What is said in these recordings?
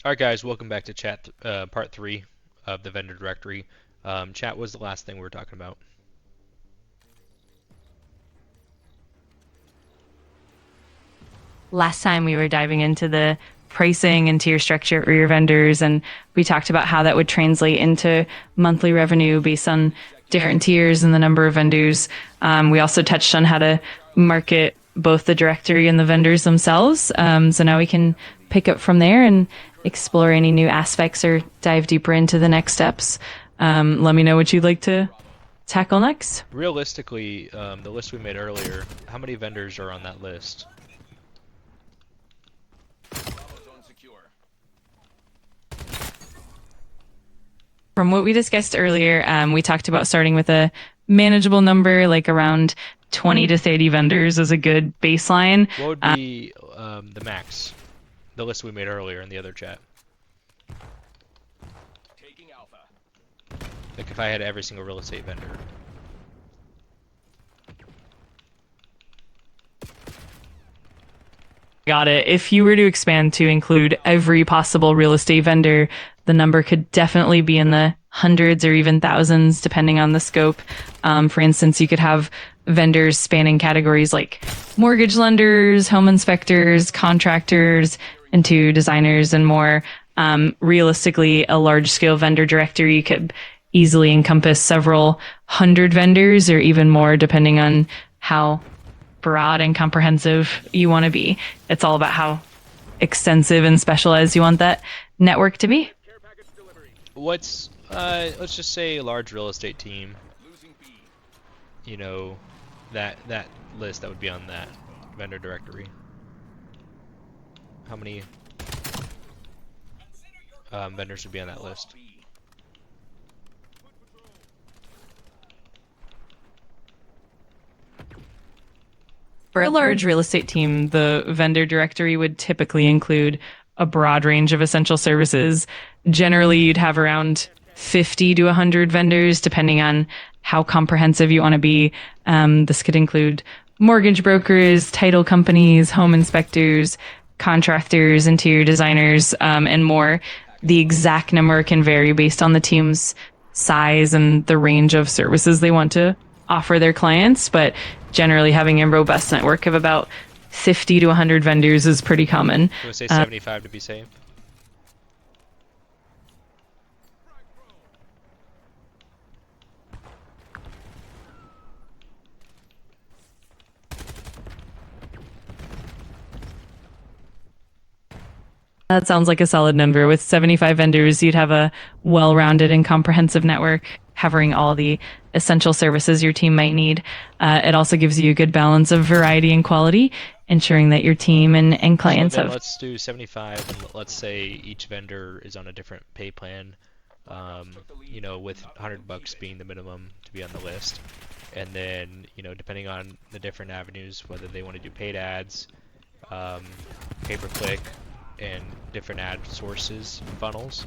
All right, guys, welcome back to chat part three of the vendor directory. Chat was the last thing we were talking about. Last time we were diving into the pricing and tier structure for your vendors, and we talked about how that would translate into monthly revenue based on different tiers and the number of vendors. We also touched on how to market both the directory and the vendors themselves. So now we can pick up from there and explore any new aspects or dive deeper into the next steps. Let me know what you'd like to tackle next. Realistically, the list we made earlier, how many vendors are on that list? From what we discussed earlier, we talked about starting with a manageable number, like around 20 to 30 vendors is a good baseline. What would be the max? The list we made earlier in the other chat. Like if I had every single real estate vendor. Got it. If you were to expand to include every possible real estate vendor, the number could definitely be in the hundreds or even thousands, depending on the scope. For instance, you could have vendors spanning categories like mortgage lenders, home inspectors, contractors, interior designers, and more. Realistically, a large scale vendor directory could easily encompass several hundred vendors or even more, depending on how broad and comprehensive you want to be. It's all about how extensive and specialized you want that network to be. What's let's just say a large real estate team. You know, that list that would be on that vendor directory. How many vendors would be on that list? For a large real estate team, the vendor directory would typically include a broad range of essential services. Generally, you'd have around 50 to 100 vendors, depending on how comprehensive you want to be. This could include mortgage brokers, title companies, home inspectors, contractors, interior designers, and more. The exact number can vary based on the team's size and the range of services they want to offer their clients, but generally having a robust network of about 50 to 100 vendors is pretty common. You want to say 75 to be safe? That sounds like a solid number. With 75 vendors, you'd have a well-rounded and comprehensive network covering all the essential services your team might need. It also gives you a good balance of variety and quality, ensuring that your team and clients So then have. let's do 75, and let's say each vendor is on a different pay plan. You know, with 100 bucks being the minimum to be on the list, and then you know, depending on the different avenues, whether they want to do paid ads, pay-per-click, and different ad sources and funnels,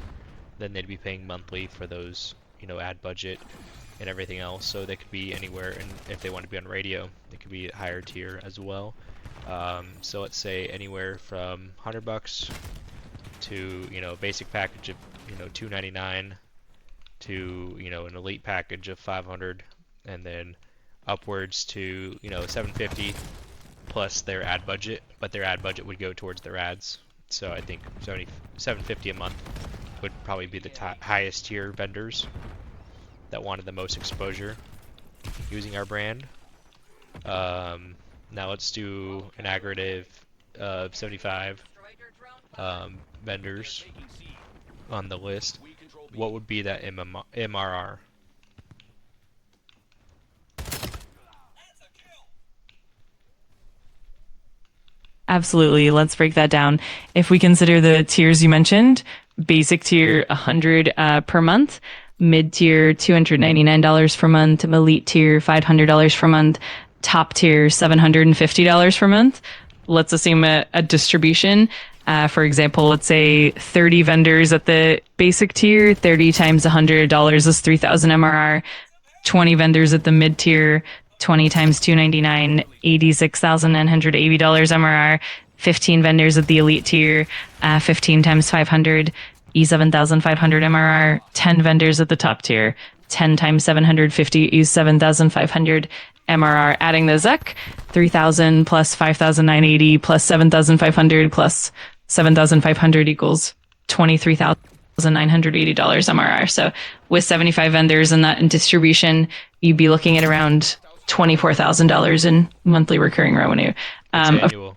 then they'd be paying monthly for those, you know, ad budget and everything else. So they could be anywhere, and if they want to be on radio, they could be a higher tier as well. So let's say anywhere from 100 bucks to, you know, basic package of, you know, 299 to, you know, an elite package of 500, and then upwards to, you know, 750 plus their ad budget, but their ad budget would go towards their ads. So I think 750 a month would probably be the highest tier vendors that wanted the most exposure using our brand. Now let's do an aggregate of 75 vendors on the list. What would be that MRR? Absolutely. Let's break that down. If we consider the tiers you mentioned, basic tier 100 per month, mid tier $299 per month, elite tier $500 per month, top tier $750 per month. Let's assume a distribution. For example, let's say 30 vendors at the basic tier, 30 times $100 is 3,000 MRR. 20 vendors at the mid tier, 20 times 299, $86,980 MRR. 15 vendors at the elite tier, 15 times 500, E7500 MRR, 10 vendors at the top tier, 10 times 750, E7500 MRR. Adding those up, 3,000 plus 5,980 plus 7,500 plus 7,500 equals $23,980 MRR. So with 75 vendors and that in distribution, you'd be looking at around $24,000 in monthly recurring revenue. It's annual.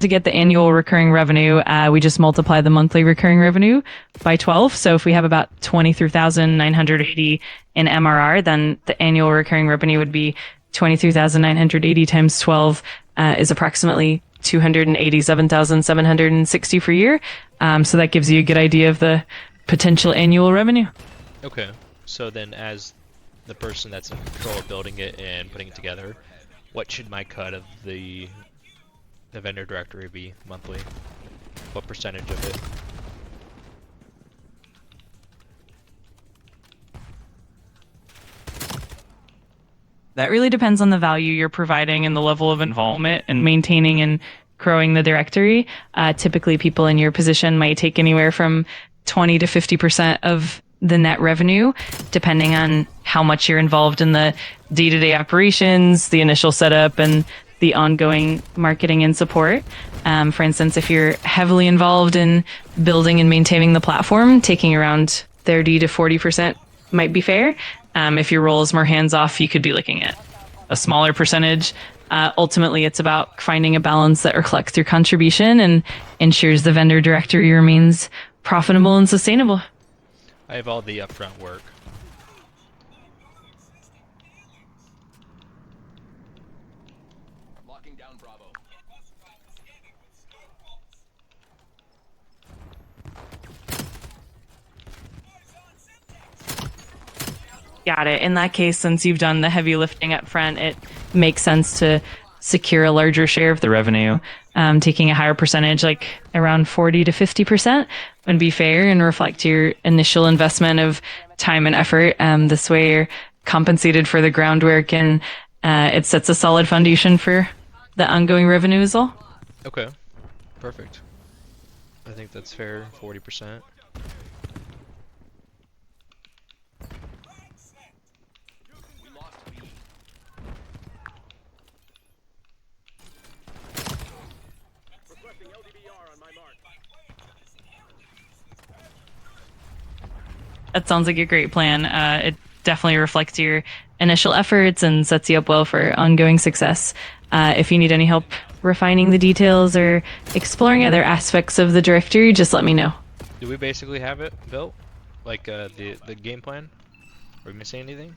To get the annual recurring revenue, we just multiply the monthly recurring revenue by 12. So if we have about 23,980 in MRR, then the annual recurring revenue would be 23,980 times 12 is approximately 287,760 per year. So that gives you a good idea of the potential annual revenue. Okay. So then as the person that's in control of building it and putting it together, what should my cut of the vendor directory be monthly? What percentage of it? That really depends on the value you're providing and the level of involvement and maintaining and growing the directory. Typically, people in your position might take anywhere from 20 to 50% of the net revenue, depending on how much you're involved in the day-to-day operations, the initial setup, and the ongoing marketing and support. For instance, if you're heavily involved in building and maintaining the platform, taking around 30 to 40% might be fair. If your role is more hands-off, you could be looking at a smaller percentage. Ultimately, it's about finding a balance that reflects your contribution and ensures the vendor directory remains profitable and sustainable. I have all the upfront work. Locking down Bravo. Got it. In that case, since you've done the heavy lifting up front, it makes sense to secure a larger share of the revenue. Taking a higher percentage, like around 40 to 50%, would be fair and reflect your initial investment of time and effort. This way, you're compensated for the groundwork, and it sets a solid foundation for the ongoing revenue as well. Okay, perfect. I think that's fair, 40%. That sounds like a great plan. It definitely reflects your initial efforts and sets you up well for ongoing success. If you need any help refining the details or exploring other aspects of the directory, just let me know. Do we basically have it built? Like the game plan? Are we missing anything?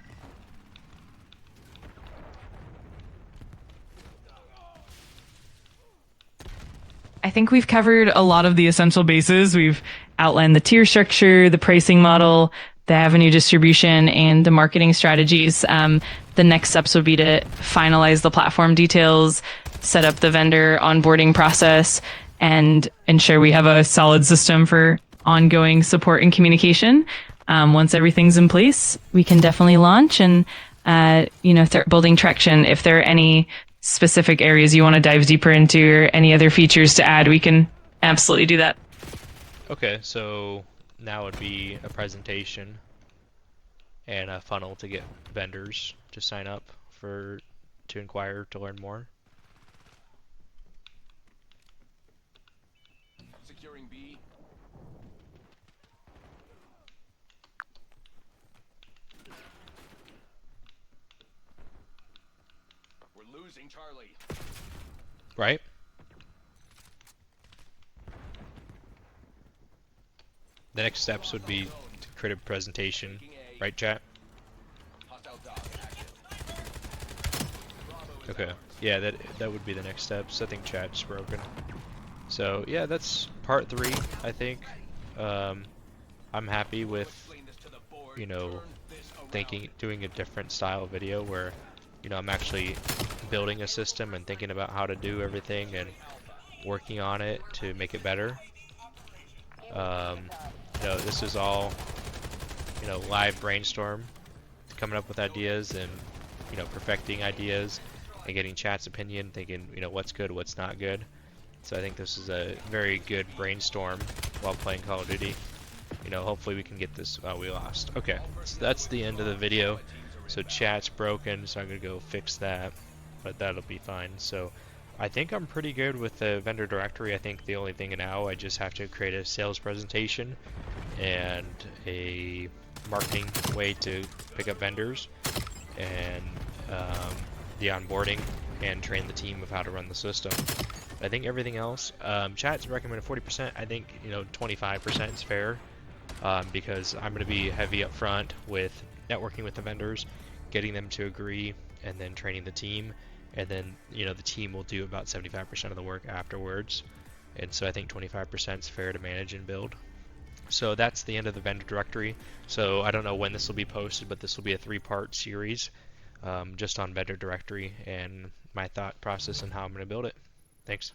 I think we've covered a lot of the essential bases. We've outlined the tier structure, the pricing model, the avenue distribution, and the marketing strategies. The next steps would be to finalize the platform details, set up the vendor onboarding process, and ensure we have a solid system for ongoing support and communication. Once everything's in place, we can definitely launch and start building traction. If there are any specific areas you want to dive deeper into or any other features to add, we can absolutely do that. Okay, so now would be a presentation and a funnel to get vendors to sign up to inquire to learn more. Securing B. We're losing Charlie. Right? The next steps would be to create a presentation, right, chat? Hostile dog active. Okay. Yeah, that would be the next steps. I think chat's broken. So yeah, that's part 3. I think I'm happy with doing a different style video where I'm actually building a system and thinking about how to do everything and working on it to make it better. This is all live brainstorm coming up with ideas and, perfecting ideas and getting chat's opinion, thinking, what's good, what's not good. So I think this is a very good brainstorm while playing Call of Duty. Hopefully we can get this. Oh, we lost. Okay, so that's the end of the video. So chat's broken, so I'm gonna go fix that, but that'll be fine. So I think I'm pretty good with the vendor directory. I think the only thing now, I just have to create a sales presentation and a marketing way to pick up vendors, and the onboarding, and train the team of how to run the system. I think everything else, chat's recommended 40%. I think 25% is fair, because I'm going to be heavy up front with networking with the vendors, getting them to agree, and then training the team, and then the team will do about 75% of the work afterwards. And so I think 25% is fair to manage and build. So that's the end of the vendor directory. So I don't know when this will be posted, but this will be a 3-part series, just on vendor directory and my thought process and how I'm going to build it. Thanks.